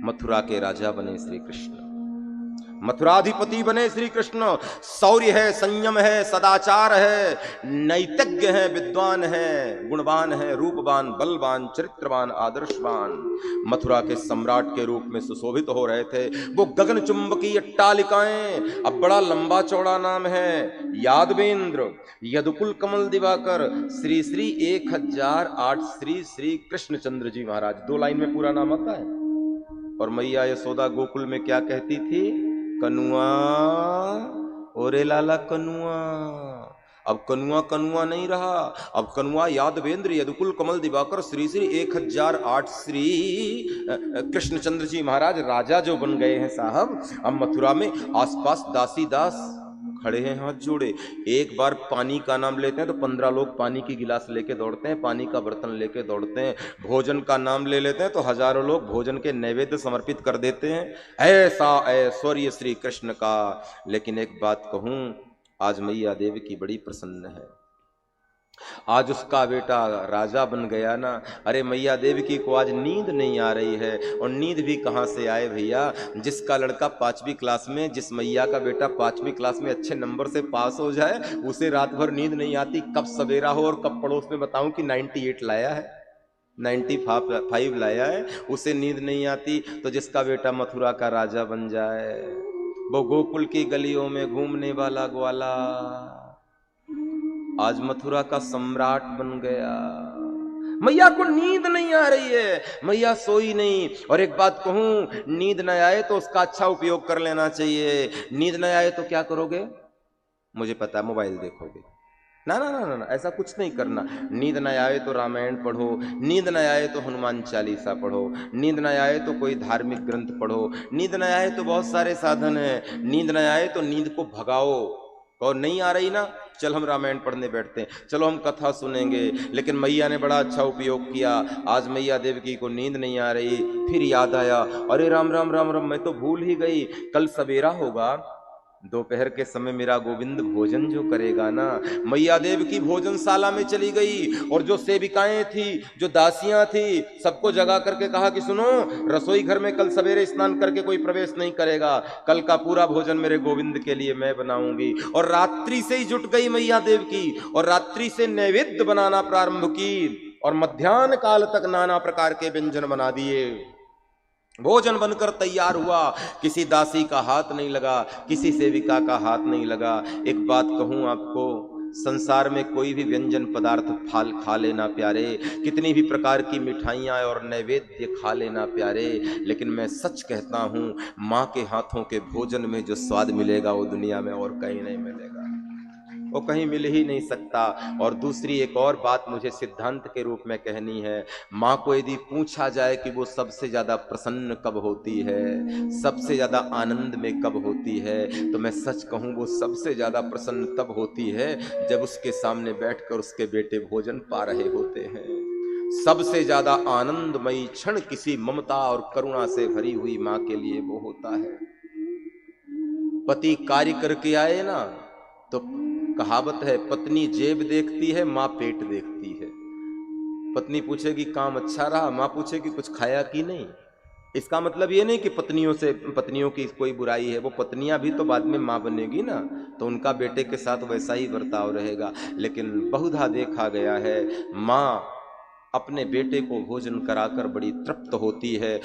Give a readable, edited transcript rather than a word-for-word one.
मथुरा के राजा बने श्री कृष्ण, मथुराधिपति बने श्री कृष्ण। शौर्य है, संयम है, सदाचार है, नैतिज्ञ है, विद्वान है, गुणवान है, रूपवान, बलवान, चरित्रवान, आदर्शवान, मथुरा के सम्राट के रूप में सुशोभित हो रहे थे। वो गगन चुंबकीय अट्टालिकाएं, अब बड़ा लंबा चौड़ा नाम है, यादवेंद्र, यदुकुल कमल दिवाकर, श्री श्री 1008 श्री श्री कृष्णचंद्र जी महाराज। 2 लाइन में पूरा नाम आता है। और मैया यशोदा गोकुल में क्या कहती थी? कनुआ, ओरे लाला कनुआ। अब कनुआ कनुआ नहीं रहा, अब कनुआ यादवेंद्र, यदुकुल कमल दिवाकर, श्री श्री 1008 श्री कृष्णचंद्र जी महाराज राजा जो बन गए हैं साहब। अब मथुरा में आसपास दासी दास खड़े हैं हाथ जोड़े। एक बार पानी का नाम लेते हैं तो 15 लोग पानी की गिलास लेके दौड़ते हैं, पानी का बर्तन लेके दौड़ते हैं। भोजन का नाम ले लेते हैं तो हजारों लोग भोजन के नैवेद्य समर्पित कर देते हैं। ऐसा ऐश्वर्य श्री कृष्ण का। लेकिन एक बात कहूं, आज मैया देवी की बड़ी प्रसन्न है। आज उसका बेटा राजा बन गया ना। अरे मैया देवी की को आज नींद नहीं आ रही है। और नींद भी कहां से आए भैया? जिसका लड़का 5वीं क्लास में, जिस मैया का बेटा 5वीं क्लास में अच्छे नंबर से पास हो जाए, उसे रात भर नींद नहीं आती। कब सवेरा हो और कब पड़ोस में बताऊं कि 98 लाया है, 95 लाया है, उसे नींद नहीं आती। तो जिसका बेटा मथुरा का राजा बन जाए, वो गोकुल की गलियों में घूमने वाला ग्वाला आज मथुरा का सम्राट बन गया। मैया को नींद नहीं आ रही है, मैया सोई नहीं। और एक बात कहूं, नींद न आए तो उसका अच्छा उपयोग कर लेना चाहिए। नींद न आए तो क्या करोगे? मुझे पता है, मोबाइल देखोगे। ना ना ना ना, ऐसा कुछ नहीं करना। नींद न आए तो रामायण पढ़ो, नींद न आए तो हनुमान चालीसा पढ़ो, नींद न आए तो कोई धार्मिक ग्रंथ पढ़ो, नींद न आए तो बहुत सारे साधन हैं। नींद न आए तो नींद को भगाओ। और नहीं आ रही ना, चल हम रामायण पढ़ने बैठते हैं, चलो हम कथा सुनेंगे। लेकिन मैया ने बड़ा अच्छा उपयोग किया। आज मैया देवकी को नींद नहीं आ रही, फिर याद आया, अरे राम राम राम राम, मैं तो भूल ही गई, कल सवेरा होगा, दोपहर के समय मेरा गोविंद भोजन जो करेगा ना। मैया देव की भोजनशाला में चली गई और जो सेविकाएं थी, जो दासियां थी, सबको जगा करके कहा कि सुनो, रसोई घर में कल सवेरे स्नान करके कोई प्रवेश नहीं करेगा, कल का पूरा भोजन मेरे गोविंद के लिए मैं बनाऊंगी। और रात्रि से ही जुट गई मैया देव की, और रात्रि से नैवेद्य बनाना प्रारंभ की, और मध्याह्न काल तक नाना प्रकार के व्यंजन बना दिए। भोजन बनकर तैयार हुआ, किसी दासी का हाथ नहीं लगा, किसी सेविका का हाथ नहीं लगा। एक बात कहूं आपको, संसार में कोई भी व्यंजन पदार्थ फाल खा लेना प्यारे, कितनी भी प्रकार की मिठाइयाँ और नैवेद्य खा लेना प्यारे, लेकिन मैं सच कहता हूँ, माँ के हाथों के भोजन में जो स्वाद मिलेगा वो दुनिया में और कहीं नहीं मिलेगा, वो कहीं मिल ही नहीं सकता। और दूसरी एक और बात मुझे सिद्धांत के रूप में कहनी है, माँ को यदि पूछा जाए कि वो सबसे ज्यादा प्रसन्न कब होती है, सबसे ज्यादा आनंद में कब होती है, तो मैं सच कहूँ वो सबसे ज्यादा प्रसन्न तब होती है जब उसके सामने बैठकर उसके बेटे भोजन पा रहे होते हैं। सबसे ज्यादा आनंदमयी क्षण किसी ममता और करुणा से भरी हुई माँ के लिए वो होता है। पति कार्य करके आए ना, तो कहावत है, पत्नी जेब देखती है, माँ पेट देखती है। पत्नी पूछेगी काम अच्छा रहा, माँ पूछेगी कुछ खाया कि नहीं। इसका मतलब ये नहीं कि पत्नियों की कोई बुराई है, वो पत्नियां भी तो बाद में माँ बनेगी ना, तो उनका बेटे के साथ वैसा ही बर्ताव रहेगा। लेकिन बहुधा देखा गया है, माँ अपने बेटे को भोजन कराकर बड़ी तृप्त होती है।